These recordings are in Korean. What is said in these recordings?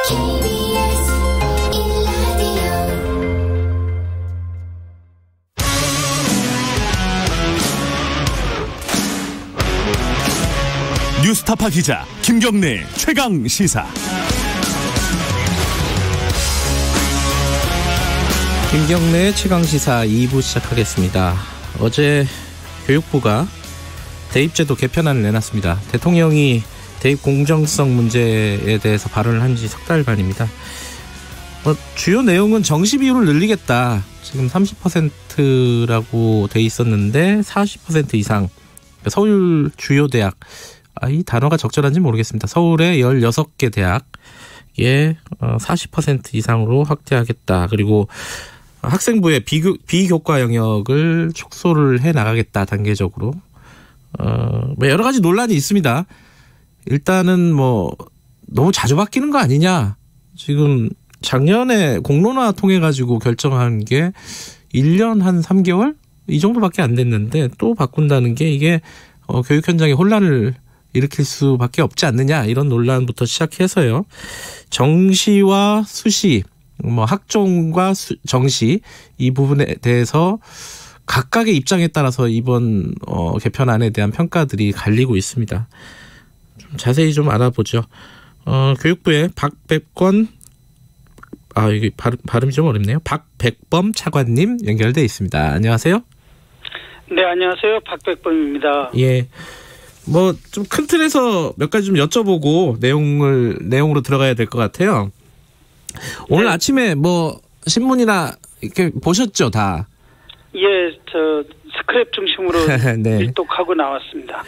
KBS 뉴스타파 기자 김경래 최강 시사. 김경래 최강 시사 2부 시작하겠습니다. 어제 교육부가 대입제도 개편안을 내놨습니다. 대통령이 대입 공정성 문제에 대해서 발언을 한 지 석 달 만입니다. 주요 내용은 정시 비율을 늘리겠다. 지금 30%라고 돼 있었는데 40% 이상. 서울 주요 대학. 이 단어가 적절한지 모르겠습니다. 서울의 16개 대학에 40% 이상으로 확대하겠다. 그리고 학생부의 비교과 영역을 축소를 해 나가겠다. 단계적으로. 여러 가지 논란이 있습니다. 일단은 너무 자주 바뀌는 거 아니냐. 지금 작년에 공론화 통해 가지고 결정한 게 1년 한 3개월? 이 정도밖에 안 됐는데 또 바꾼다는 게 이게 교육 현장에 혼란을 일으킬 수밖에 없지 않느냐, 이런 논란부터 시작해서요. 정시와 수시, 학종과 정시, 이 부분에 대해서 각각의 입장에 따라서 이번 개편안에 대한 평가들이 갈리고 있습니다. 좀 자세히 좀 알아보죠. 교육부의 박백권, 이게 발음이 좀 어렵네요. 박백범 차관님 연결돼 있습니다. 안녕하세요. 네, 안녕하세요. 박백범입니다. 예. 좀 큰 틀에서 몇 가지 좀 여쭤보고 내용으로 들어가야 될 것 같아요. 오늘 네. 아침에 신문이나 이렇게 보셨죠, 다? 예, 스크랩 중심으로 네. 일독하고 나왔습니다.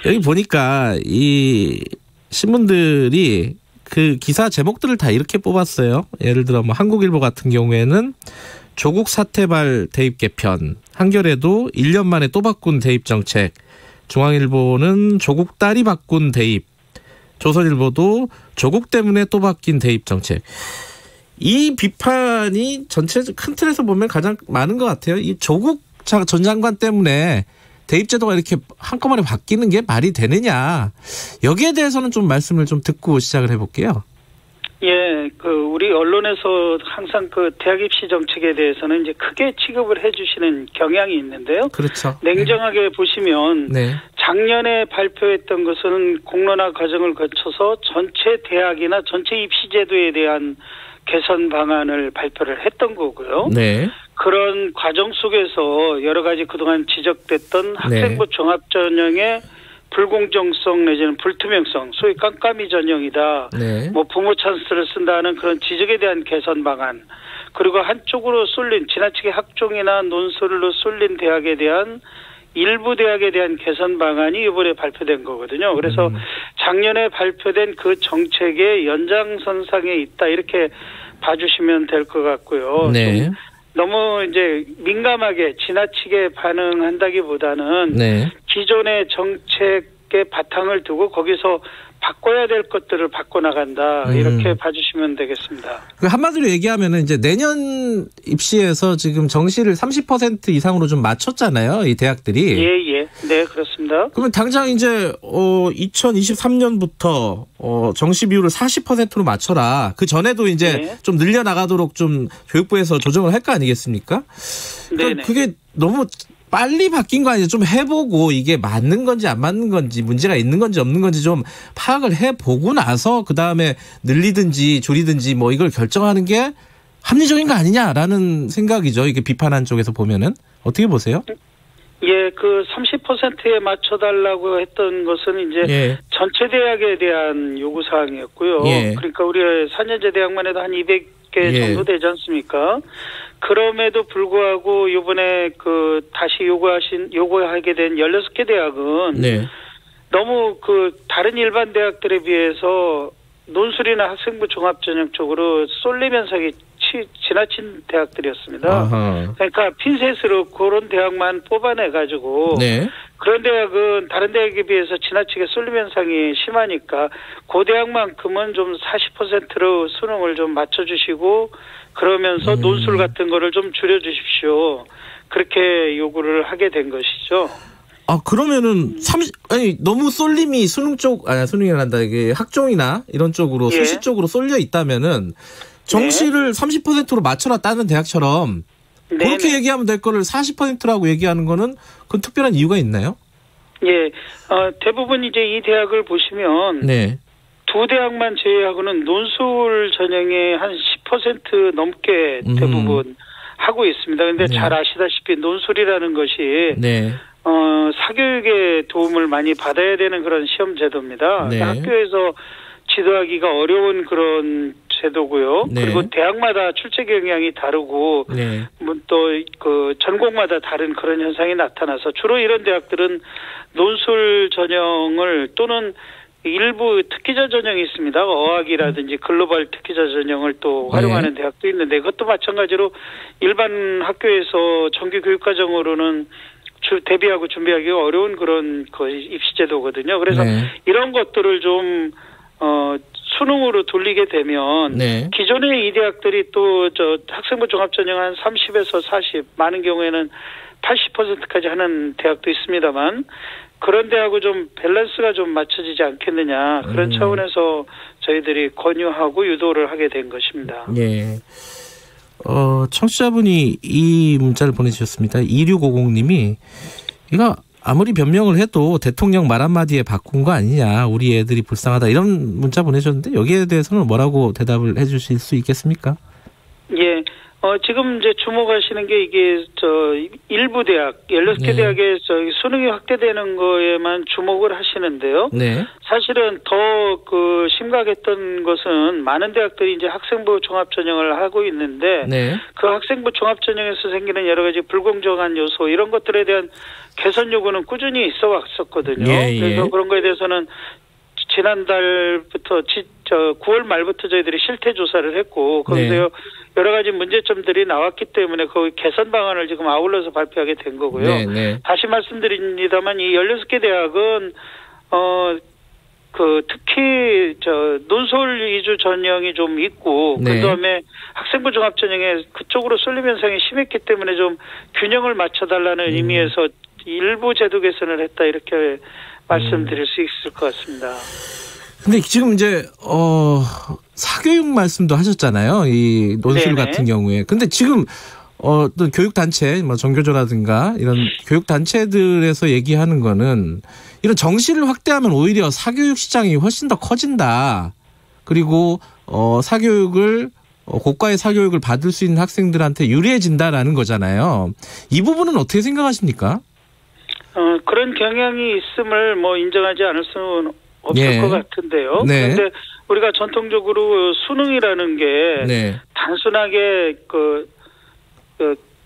여기 보니까 이 신문들이 그 기사 제목들을 다 이렇게 뽑았어요. 예를 들어 한국일보 같은 경우에는 조국 사태발 대입 개편, 한겨레도 1년 만에 또 바꾼 대입 정책, 중앙일보는 조국 딸이 바꾼 대입, 조선일보도 조국 때문에 또 바뀐 대입 정책. 이 비판이 전체 큰 틀에서 보면 가장 많은 것 같아요. 이 조국 전 장관 때문에 대입제도가 이렇게 한꺼번에 바뀌는 게 말이 되느냐. 여기에 대해서는 좀 말씀을 좀 듣고 시작을 해볼게요. 예, 우리 언론에서 항상 대학 입시 정책에 대해서는 이제 크게 취급을 해주시는 경향이 있는데요. 그렇죠. 냉정하게 보시면 네. 작년에 발표했던 것은 공론화 과정을 거쳐서 전체 대학이나 전체 입시 제도에 대한 개선 방안을 발표를 했던 거고요. 네. 그런 과정 속에서 여러 가지 그동안 지적됐던 학생부 종합전형의 불공정성 내지는 불투명성, 소위 깜깜이 전형이다. 네. 부모 찬스를 쓴다는 그런 지적에 대한 개선 방안, 그리고 한쪽으로 지나치게 학종이나 논술로 쏠린 대학에 대한 일부 대학에 대한 개선 방안이 이번에 발표된 거거든요. 그래서 작년에 발표된 그 정책의 연장선상에 있다, 이렇게 봐주시면 될 것 같고요. 네. 너무 이제 민감하게 지나치게 반응한다기보다는 기존의 정책의 바탕을 두고 거기서 바꿔야 될 것들을 바꿔나간다, 이렇게 봐주시면 되겠습니다. 한마디로 얘기하면은 이제 내년 입시에서 지금 정시를 30% 이상으로 좀 맞췄잖아요, 이 대학들이. 예. 네, 그렇습니다. 그러면 당장 이제 2023년부터 정시 비율을 40%로 맞춰라. 그 전에도 이제 좀 늘려나가도록 좀 교육부에서 조정을 할 거 아니겠습니까? 그러니까 그게 너무 빨리 바뀐 거 아니에요? 좀 해보고 이게 맞는 건지 안 맞는 건지, 문제가 있는 건지 없는 건지 좀 파악을 해보고 나서 그 다음에 늘리든지 줄이든지 이걸 결정하는 게 합리적인 거 아니냐라는 생각이죠. 이게 비판한 쪽에서 보면은. 어떻게 보세요? 예, 30%에 맞춰달라고 했던 것은 이제 전체 대학에 대한 요구사항이었고요. 그러니까 우리 4년제 대학만 해도 한 200개 정도 되지 않습니까? 그럼에도 불구하고 이번에 다시 요구하게 된 16개 대학은 너무 다른 일반 대학들에 비해서 논술이나 학생부 종합전형 쪽으로 쏠림 현상이 지나친 대학들이었습니다. 아하. 그러니까 핀셋으로 그런 대학만 뽑아내가지고 그런 대학은 다른 대학에 비해서 지나치게 쏠림 현상이 심하니까 그 대학만큼은 좀 40%로 수능을 좀 맞춰주시고 그러면서 논술 같은 거를 좀 줄여주십시오. 그렇게 요구를 하게 된 것이죠. 그러면은 너무 쏠림이 수능이란다 이게 학종이나 이런 쪽으로 수시 쪽으로 쏠려 있다면은 정시를 30%로 맞춰놨다는 대학처럼 그렇게 얘기하면 될 거를 40%라고 얘기하는 거는 그건 특별한 이유가 있나요? 예, 대부분 이제 이 대학을 보시면 두 대학만 제외하고는 논술 전형의 한 10% 넘게 대부분 하고 있습니다. 그런데 잘 아시다시피 논술이라는 것이 사교육에 도움을 많이 받아야 되는 그런 시험 제도입니다. 학교에서 지도하기가 어려운 그런 제도고요. 그리고 대학마다 출제 경향이 다르고 또 그 전공마다 다른 그런 현상이 나타나서 주로 이런 대학들은 논술 전형을 또는 일부 특기자 전형이 있습니다. 어학이라든지 글로벌 특기자 전형을 또 활용하는 대학도 있는데 그것도 마찬가지로 일반 학교에서 정규 교육과정으로는 대비하고 준비하기가 어려운 그런 입시제도거든요. 그래서 이런 것들을 좀 수능으로 돌리게 되면 기존의 이 대학들이 또 학생부 종합전형 한 30에서 40 많은 경우에는 80%까지 하는 대학도 있습니다만 그런 데하고 좀 밸런스가 좀 맞춰지지 않겠느냐 그런 차원에서 저희들이 권유하고 유도를 하게 된 것입니다. 청취자분이 이 문자를 보내주셨습니다. 2650님이 이거 아무리 변명을 해도 대통령 말 한마디에 바꾼 거 아니냐 우리 애들이 불쌍하다 이런 문자 보내셨는데 여기에 대해서는 뭐라고 대답을 해주실 수 있겠습니까? 예. 지금 이제 주목하시는 게 이게 일부 대학 16개 대학에 수능이 확대되는 거에만 주목을 하시는데요. 사실은 더 심각했던 것은 많은 대학들이 이제 학생부 종합 전형을 하고 있는데 그 학생부 종합 전형에서 생기는 여러 가지 불공정한 요소 이런 것들에 대한 개선 요구는 꾸준히 있어 왔었거든요. 그래서 그런 거에 대해서는 지난달부터 9월 말부터 저희들이 실태 조사를 했고 거기서 여러 가지 문제점들이 나왔기 때문에 그 개선 방안을 지금 아울러서 발표하게 된 거고요. 다시 말씀드립니다만 이 16개 대학은 특히 논술 위주 전형이 좀 있고 그다음에 학생부 종합 전형에 그쪽으로 쏠림 현상이 심했기 때문에 좀 균형을 맞춰달라는 의미에서 일부 제도 개선을 했다 이렇게 말씀드릴 수 있을 것 같습니다. 근데 지금 이제 사교육 말씀도 하셨잖아요. 이 논술 같은 경우에. 근데 지금 또 교육 단체, 뭐 정교조라든가 이런 교육 단체들에서 얘기하는 거는 이런 정시를 확대하면 오히려 사교육 시장이 훨씬 더 커진다. 그리고 사교육을 고가의 사교육을 받을 수 있는 학생들한테 유리해진다라는 거잖아요. 이 부분은 어떻게 생각하십니까? 그런 경향이 있음을 인정하지 않을 수는 없을 것 같은데요. 그런데 우리가 전통적으로 수능이라는 게 단순하게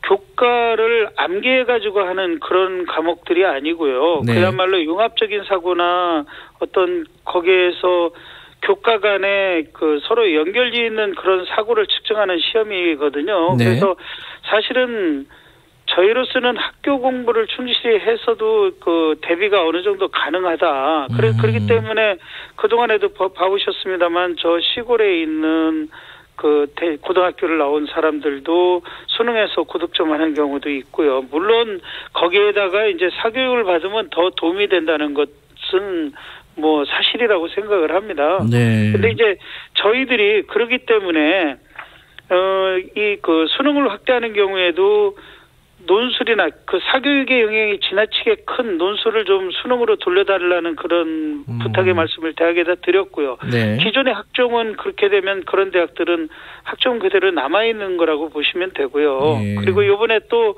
교과를 암기해가지고 하는 그런 과목들이 아니고요. 그야말로 융합적인 사고나 어떤 거기에서 교과 간에 서로 연결이 있는 그런 사고를 측정하는 시험이거든요. 그래서 사실은 저희로서는 학교 공부를 충실히 해서도 대비가 어느 정도 가능하다. 그렇기 때문에 그동안에도 봐보셨습니다만 저 시골에 있는 고등학교를 나온 사람들도 수능에서 고득점 하는 경우도 있고요. 물론 거기에다가 이제 사교육을 받으면 더 도움이 된다는 것은 사실이라고 생각을 합니다. 근데 이제 저희들이 그러기 때문에 수능을 확대하는 경우에도 논술이나 사교육의 영향이 지나치게 큰 논술을 좀 수능으로 돌려달라는 그런 부탁의 말씀을 대학에다 드렸고요. 기존의 학종은 그렇게 되면 그런 대학들은 학종 그대로 남아있는 거라고 보시면 되고요. 그리고 이번에 또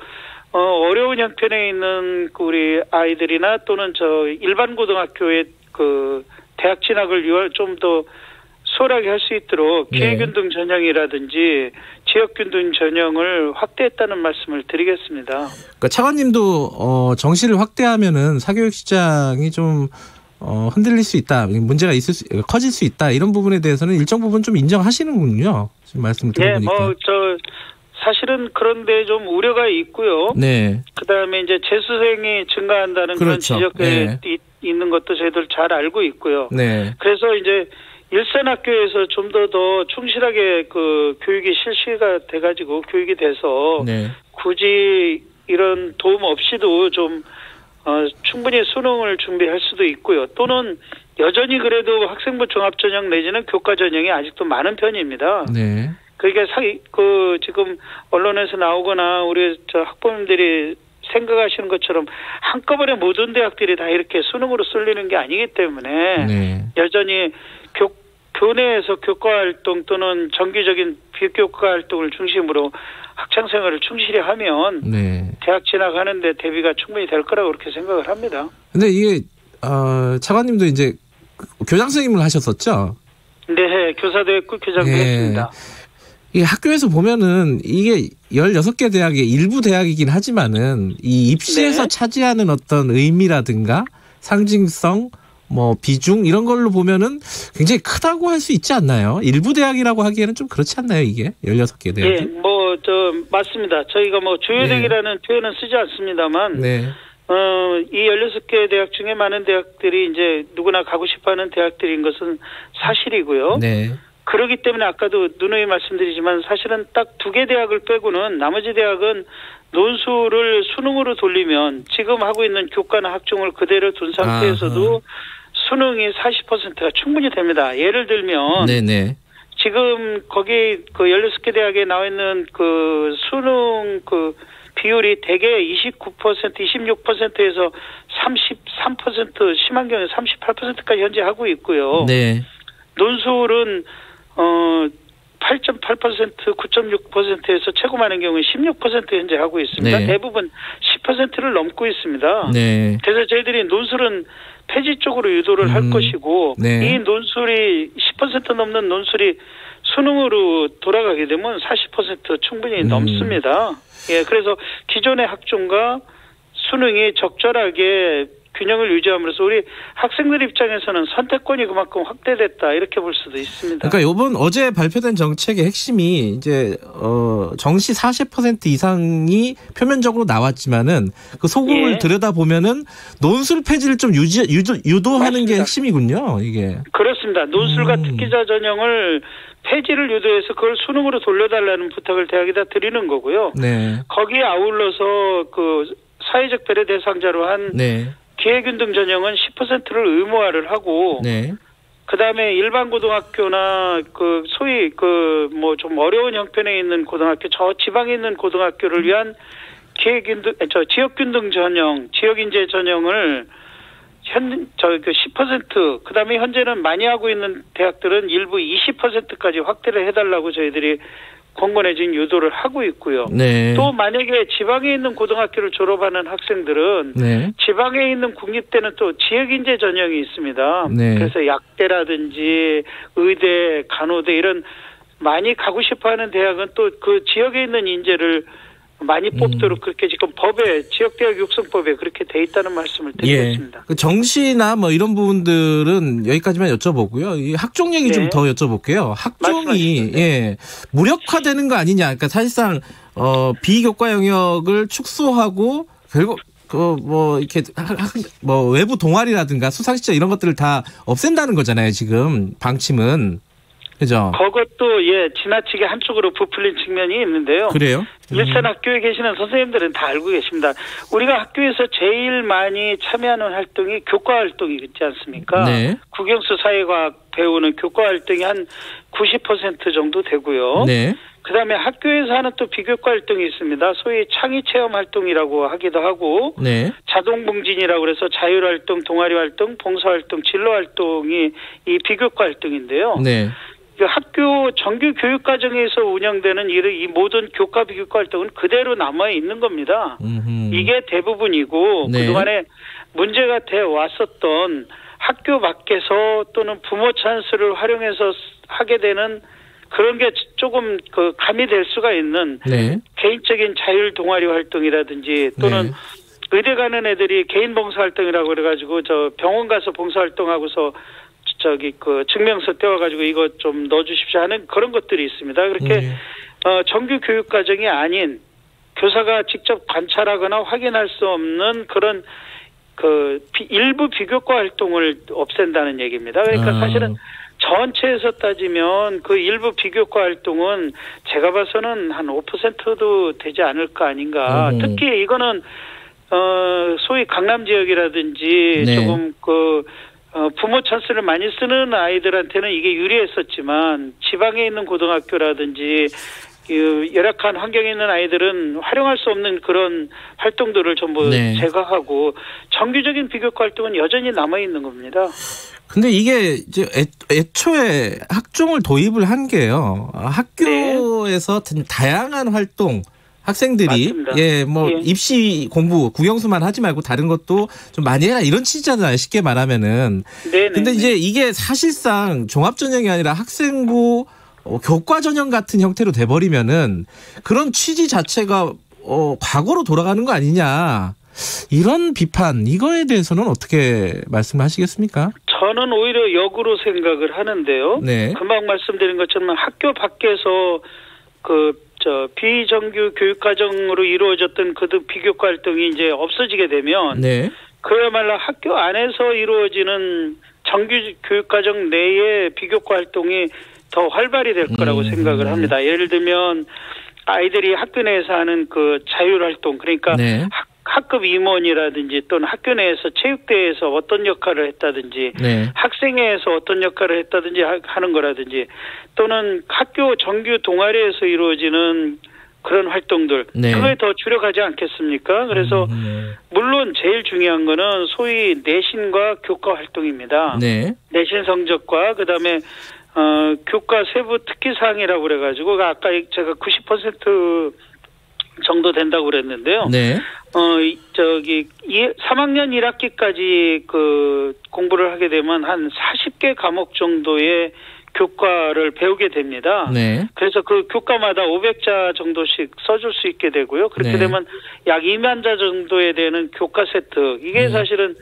어려운 형편에 있는 우리 아이들이나 또는 일반 고등학교의 대학 진학을 좀 더 수월하게 할 수 있도록 기회균등 전형이라든지 지역균등 전형을 확대했다는 말씀을 드리겠습니다. 그러니까 차관님도 정시를 확대하면은 사교육 시장이 좀 흔들릴 수 있다, 문제가 커질 수 있다 이런 부분에 대해서는 일정 부분 좀 인정하시는군요. 지금 말씀을 들어보니까. 사실은 그런데 좀 우려가 있고요. 그다음에 이제 재수생이 증가한다는 그런 지적에 있는 것도 저희들 잘 알고 있고요. 그래서 이제 일선학교에서 좀 더 충실하게 교육이 실시가 돼가지고 교육이 돼서 굳이 이런 도움 없이도 좀 충분히 수능을 준비할 수도 있고요. 또는 여전히 그래도 학생부 종합전형 내지는 교과전형이 아직도 많은 편입니다. 네. 그러니까 지금 언론에서 나오거나 우리 학부모님들이 생각하시는 것처럼 한꺼번에 모든 대학들이 다 이렇게 수능으로 쏠리는 게 아니기 때문에 네. 여전히 교내에서 교과활동 또는 정기적인 비교과활동을 중심으로 학창생활을 충실히 하면 네. 대학 진학하는데 대비가 충분히 될 거라고 그렇게 생각을 합니다. 근데 이게 차관님도 이제 교장 선생님을 하셨었죠? 네, 교사도 했고 교장도 했습니다. 이 학교에서 보면은 이게 16개 대학의 일부 대학이긴 하지만은 이 입시에서 차지하는 어떤 의미라든가 상징성, 뭐 비중 이런 걸로 보면은 굉장히 크다고 할 수 있지 않나요? 일부 대학이라고 하기에는 좀 그렇지 않나요, 이게? 16개 대학이? 예, 맞습니다. 저희가 주요 대학이라는 표현은 쓰지 않습니다만 이 16개 대학 중에 많은 대학들이 이제 누구나 가고 싶어하는 대학들인 것은 사실이고요. 네. 그렇기 때문에 아까도 누누이 말씀드리지만 사실은 딱 2개 대학을 빼고는 나머지 대학은 논술을 수능으로 돌리면 지금 하고 있는 교과나 학종을 그대로 둔 상태에서도 수능이 40%가 충분히 됩니다. 예를 들면 네네. 지금 거기 16개 대학에 나와 있는 수능 비율이 대개 29%, 26%에서 33%, 심한 경우에 38%까지 현재 하고 있고요. 네. 논술은 8.8%, 9.6%에서 최고 많은 경우에 16% 현재 하고 있습니다. 네. 대부분 10%를 넘고 있습니다. 네. 그래서 저희들이 논술은 폐지 쪽으로 유도를 할 것이고 이 논술이 10% 넘는 논술이 수능으로 돌아가게 되면 40% 충분히 넘습니다. 예, 그래서 기존의 학종과 수능이 적절하게 균형을 유지함으로써 우리 학생들 입장에서는 선택권이 그만큼 확대됐다 이렇게 볼 수도 있습니다. 그러니까 어제 발표된 정책의 핵심이 이제 정시 40% 이상이 표면적으로 나왔지만은 그 소금을 들여다보면은 논술 폐지를 좀 유도하는 맞습니다. 게 핵심이군요. 이게 그렇습니다. 논술과 특기자 전형을 폐지를 유도해서 그걸 수능으로 돌려달라는 부탁을 대학에다 드리는 거고요. 네. 거기에 아울러서 사회적 배려 대상자로 한 기회균등 전형은 10%를 의무화를 하고, 그 다음에 일반 고등학교나 소위 좀 어려운 형편에 있는 고등학교, 저 지방에 있는 고등학교를 위한 지역균등 전형, 지역인재 전형을 10%, 그 다음에 현재는 많이 하고 있는 대학들은 일부 20%까지 확대를 해달라고 저희들이 권고내진 유도를 하고 있고요. 또 만약에 지방에 있는 고등학교를 졸업하는 학생들은 지방에 있는 국립대는 또 지역인재 전형이 있습니다. 그래서 약대라든지 의대, 간호대 이런 많이 가고 싶어하는 대학은 또 그 지역에 있는 인재를 많이 뽑도록 그렇게 지금 지역대학 육성법에 그렇게 돼 있다는 말씀을 드리고 있습니다. 그 정시나 이런 부분들은 여기까지만 여쭤보고요. 이 학종 얘기 좀 더 여쭤볼게요. 학종이 무력화되는 거 아니냐. 그러니까 사실상 비교과 영역을 축소하고 결국 이렇게 외부 동아리라든가 수상시절 이런 것들을 다 없앤다는 거잖아요. 지금 방침은. 그죠? 그것도 지나치게 한쪽으로 부풀린 측면이 있는데요. 그래요? 일선 학교에 계시는 선생님들은 다 알고 계십니다. 우리가 학교에서 제일 많이 참여하는 활동이 교과 활동이 있지 않습니까? 국영수 사회과학 배우는 교과 활동이 한 90% 정도 되고요. 그다음에 학교에서 하는 또 비교과 활동이 있습니다. 소위 창의 체험 활동이라고 하기도 하고 자동봉진이라고 그래서 자율활동, 동아리활동, 봉사활동, 진로활동이 이 비교과 활동인데요. 학교 정규 교육과정에서 운영되는 이 모든 교과 비교과 활동은 그대로 남아 있는 겁니다. 이게 대부분이고 그동안에 문제가 돼 왔었던 학교 밖에서 또는 부모 찬스를 활용해서 하게 되는 그런 게 조금 가미될 수가 있는 개인적인 자율 동아리 활동이라든지 또는 의대 가는 애들이 개인 봉사활동이라고 그래가지고 병원 가서 봉사활동하고서 증명서 떼와가지고 이거 좀 넣어주십시오 하는 그런 것들이 있습니다. 그렇게 정규 교육 과정이 아닌 교사가 직접 관찰하거나 확인할 수 없는 그런 일부 비교과 활동을 없앤다는 얘기입니다. 그러니까 사실은 전체에서 따지면 그 일부 비교과 활동은 제가 봐서는 한 5%도 되지 않을까 아닌가. 특히 이거는 소위 강남 지역이라든지 네. 조금 부모 찬스를 많이 쓰는 아이들한테는 이게 유리했었지만 지방에 있는 고등학교라든지 열악한 환경에 있는 아이들은 활용할 수 없는 그런 활동들을 전부 네. 제거하고 정규적인 비교과 활동은 여전히 남아 있는 겁니다. 근데 이게 이제 애초에 학종을 도입을 한 게요. 학교에서 다양한 활동 학생들이 맞습니다. 입시 공부 국영수만 하지 말고 다른 것도 좀 많이 해라 이런 취지잖아요. 쉽게 말하면은. 네. 근데 이제 이게 사실상 종합 전형이 아니라 학생부 교과 전형 같은 형태로 돼버리면은 그런 취지 자체가 과거로 돌아가는 거 아니냐. 이런 비판 이거에 대해서는 어떻게 말씀하시겠습니까? 저는 오히려 역으로 생각을 하는데요. 네. 금방 말씀드린 것처럼 학교 밖에서 비정규 교육과정으로 이루어졌던 그 비교과 활동이 이제 없어지게 되면 네. 그야말로 학교 안에서 이루어지는 정규 교육과정 내의 비교과 활동이 더 활발히 될 거라고 생각을 합니다. 예를 들면 아이들이 학교 내에서 하는 그 자율활동 그러니까 네. 학급 임원이라든지 또는 학교 내에서 체육대회에서 어떤 역할을 했다든지 네. 학생회에서 어떤 역할을 했다든지 하는 거라든지 또는 학교 정규 동아리에서 이루어지는 그런 활동들 네. 그거에 더 주력하지 않겠습니까? 그래서 물론 제일 중요한 거는 소위 내신과 교과 활동입니다. 네. 내신 성적과 그다음에 교과 세부 특기사항이라고 그래가지고 아까 제가 90% 정도 된다고 그랬는데요. 네. 3학년 1학기까지 공부를 하게 되면 한 40개 과목 정도의 교과를 배우게 됩니다. 네. 그래서 그 교과마다 500자 정도씩 써줄 수 있게 되고요. 그렇게 네. 되면 약 2만 자 정도에 되는 교과 세트. 이게 사실은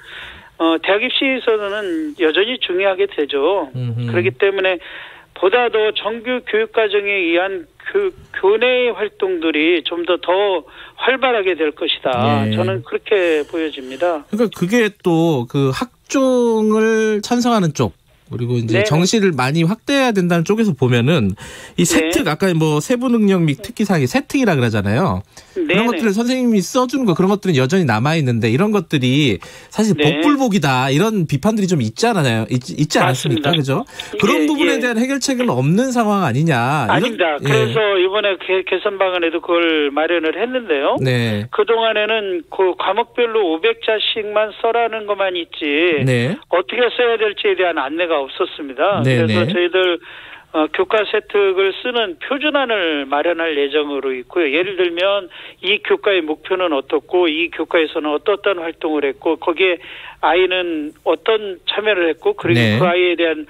대학 입시에서는 여전히 중요하게 되죠. 그렇기 때문에 보다 더 정규 교육과정에 의한 교내 활동들이 좀 더 활발하게 될 것이다. 네. 저는 그렇게 보여집니다. 그러니까 그게 또 그 학종을 찬성하는 쪽 그리고 이제 네네. 정시를 많이 확대해야 된다는 쪽에서 보면은 이 세특 아까 세부 능력 및 특기사항이 세특이라 그러잖아요. 그런 네네. 것들을 선생님이 써주는 거 그런 것들은 여전히 남아 있는데 이런 것들이 사실 복불복이다 이런 비판들이 좀 있잖아요. 있지 않았습니까? 그죠? 그런 부분에 대한 해결책은 없는 상황 아니냐. 아닙니다. 그래서 이번에 개선 방안에도 그걸 마련을 했는데요. 네. 그동안에는 그 과목별로 500자씩만 써라는 것만 있지 네. 어떻게 써야 될지에 대한 안내가 없었습니다. 네네. 그래서 저희들 교과 세특을 쓰는 표준안을 마련할 예정으로 있고요. 예를 들면 이 교과의 목표는 어떻고 이 교과에서는 어떤 활동을 했고 거기에 아이는 어떤 참여를 했고 그리고 네. 그 아이에 대한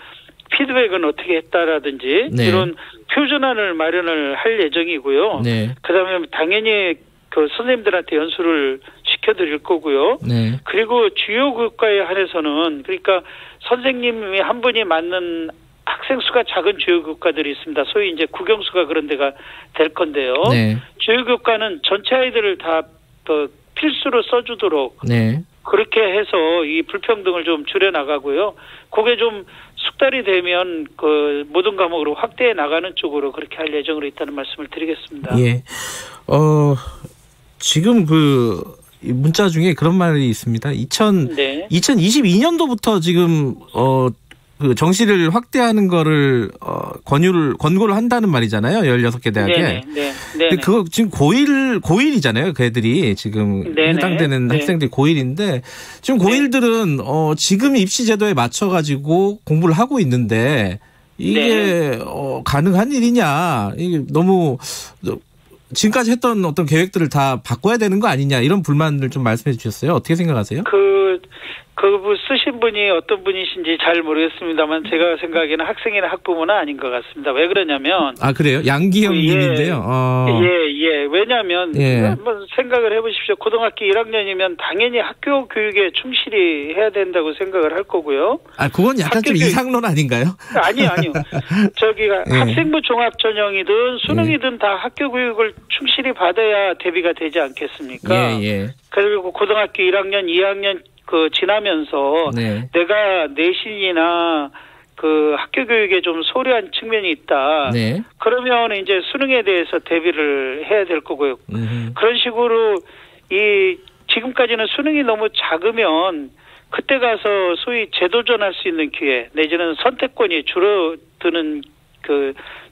피드백은 어떻게 했다라든지 네. 이런 표준안을 마련을 할 예정이고요. 네. 그다음에 당연히 그 선생님들한테 연수를 시켜드릴 거고요. 네. 그리고 주요 교과에 한해서는 그러니까 선생님이 한 분이 맡는 학생 수가 작은 주요 교과들이 있습니다. 소위 이제 국영수가 그런 데가 될 건데요. 네. 주요 교과는 전체 아이들을 다 필수로 써주도록 네. 그렇게 해서 이 불평등을 좀 줄여나가고요. 그게 좀 숙달이 되면 그 모든 과목으로 확대해 나가는 쪽으로 그렇게 할 예정으로 있다는 말씀을 드리겠습니다. 예. 지금 문자 중에 그런 말이 있습니다. 2022년도부터 지금 그 정시를 확대하는 거를 권고를 한다는 말이잖아요. 16개 대학에. 네. 근데 그거 지금 고1이잖아요. 그 애들이 지금 해당되는 학생들이 고1인데 지금 고1들은 지금 입시 제도에 맞춰 가지고 공부를 하고 있는데 이게 가능한 일이냐? 이게 너무 지금까지 했던 어떤 계획들을 다 바꿔야 되는 거 아니냐 이런 불만을 좀 말씀해 주셨어요. 어떻게 생각하세요? 그 쓰신 분이 어떤 분이신지 잘 모르겠습니다만 제가 생각에는 학생이나 학부모는 아닌 것 같습니다. 왜 그러냐면 그래요? 양기형 님인데요. 예. 왜냐하면 한번 생각을 해보십시오. 고등학교 1학년이면 당연히 학교 교육에 충실히 해야 된다고 생각을 할 거고요. 그건 약간 좀 이상론 아닌가요? 아니요. 학생부 종합 전형이든 수능이든 다 학교 교육을 충실히 받아야 대비가 되지 않겠습니까? 그리고 고등학교 1학년, 2학년 지나면서 내가 내신이나 그 학교 교육에 좀 소홀한 측면이 있다. 그러면 이제 수능에 대해서 대비를 해야 될 거고요. 그런 식으로 이 지금까지는 수능이 너무 작으면 그때 가서 소위 재도전할 수 있는 기회 내지는 선택권이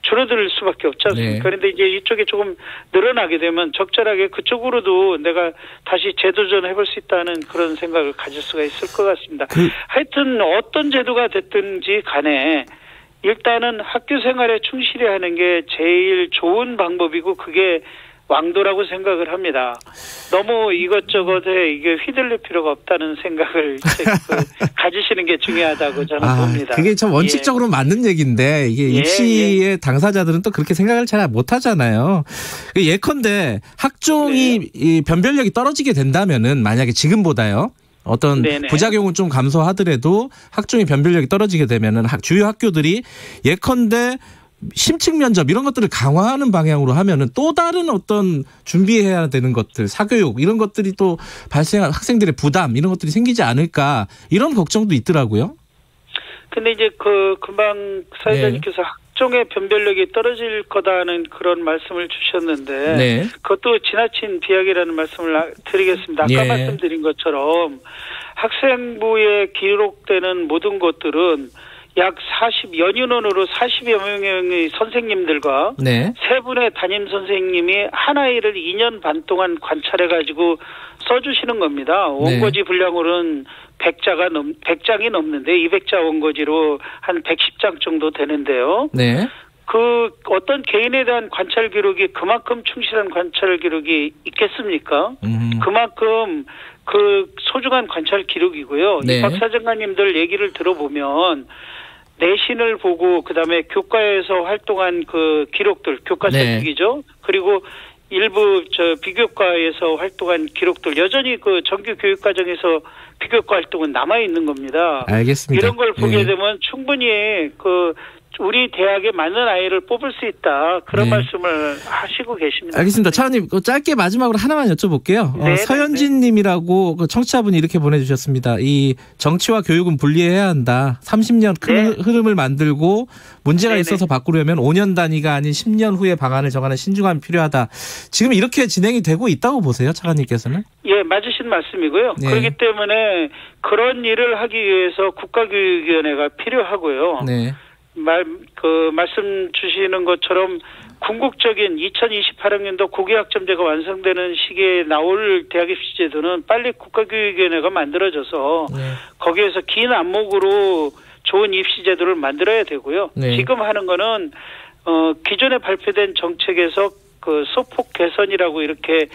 줄어들 수밖에 없지 않습니까? 네. 그런데 이제 이쪽에 조금 늘어나게 되면 적절하게 그쪽으로도 내가 다시 재도전해볼 수 있다는 그런 생각을 가질 수가 있을 것 같습니다. 하여튼 어떤 제도가 됐든지 간에 일단은 학교 생활에 충실히 하는 게 제일 좋은 방법이고 그게 왕도라고 생각을 합니다. 너무 이것저것에 이게 휘둘릴 필요가 없다는 생각을 가지시는 게 중요하다고 저는 봅니다. 그게 참 원칙적으로 맞는 얘기인데 이게 입시의 당사자들은 또 그렇게 생각을 잘 못하잖아요. 예컨대 학종이 변별력이 떨어지게 된다면은 만약에 지금보다요. 어떤 부작용은 좀 감소하더라도 학종의 변별력이 떨어지게 되면은 주요 학교들이 예컨대 심층 면접 이런 것들을 강화하는 방향으로 하면은 또 다른 어떤 준비해야 되는 것들, 사교육 이런 것들이 또 발생한 학생들의 부담 이런 것들이 생기지 않을까 이런 걱정도 있더라고요. 근데 이제 금방 사회자님께서 학종의 변별력이 떨어질 거다는 그런 말씀을 주셨는데 그것도 지나친 비약이라는 말씀을 드리겠습니다. 아까 말씀드린 것처럼 학생부에 기록되는 모든 것들은 약 연인원으로 40여 명의 선생님들과 세 분의 담임 선생님이 한 아이를 2년 반 동안 관찰해가지고 써주시는 겁니다. 원고지 분량으로는 100장이 넘는데 200자 원고지로 한 110장 정도 되는데요. 어떤 개인에 대한 관찰 기록이 그만큼 충실한 관찰 기록이 있겠습니까? 그만큼 소중한 관찰 기록이고요. 이 박사장관님들 얘기를 들어보면 내신을 보고 그다음에 교과에서 활동한 기록들, 교과 서식이죠. 그리고 일부 비교과에서 활동한 기록들 여전히 정규 교육 과정에서 비교과 활동은 남아 있는 겁니다. 알겠습니다. 이런 걸 보게 되면 충분히 우리 대학에 맞는 아이를 뽑을 수 있다. 그런 말씀을 하시고 계십니다. 알겠습니다. 차관님 짧게 마지막으로 하나만 여쭤볼게요. 서현진 님이라고 청취자분이 이렇게 보내주셨습니다. 이 정치와 교육은 분리해야 한다. 30년 큰 흐름을 만들고 문제가 있어서 바꾸려면 5년 단위가 아닌 10년 후에 방안을 정하는 신중함이 필요하다. 지금 이렇게 진행이 되고 있다고 보세요, 차관님께서는? 예, 맞으신 말씀이고요. 그렇기 때문에 그런 일을 하기 위해서 국가교육위원회가 필요하고요. 말씀 주시는 것처럼 궁극적인 2028학년도 고교학점제가 완성되는 시기에 나올 대학 입시 제도는 빨리 국가교육위원회가 만들어져서 거기에서 긴 안목으로 좋은 입시 제도를 만들어야 되고요. 지금 하는 거는 기존에 발표된 정책에서 소폭 개선이라고 이렇게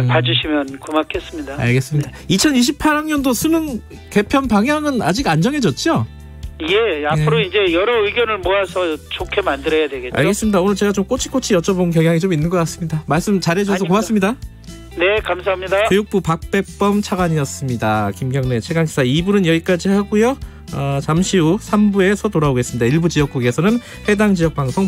봐주시면 고맙겠습니다. 알겠습니다. 2028학년도 수능 개편 방향은 아직 안 정해졌죠? 예, 앞으로 이제 여러 의견을 모아서 좋게 만들어야 되겠죠. 알겠습니다. 오늘 제가 좀 꼬치꼬치 여쭤본 경향이 좀 있는 것 같습니다. 말씀 잘해주셔서 고맙습니다. 네, 감사합니다. 교육부 박백범 차관이었습니다. 김경래 최강시사 2부는 여기까지 하고요. 잠시 후 3부에서 돌아오겠습니다. 일부 지역국에서는 해당 지역 방송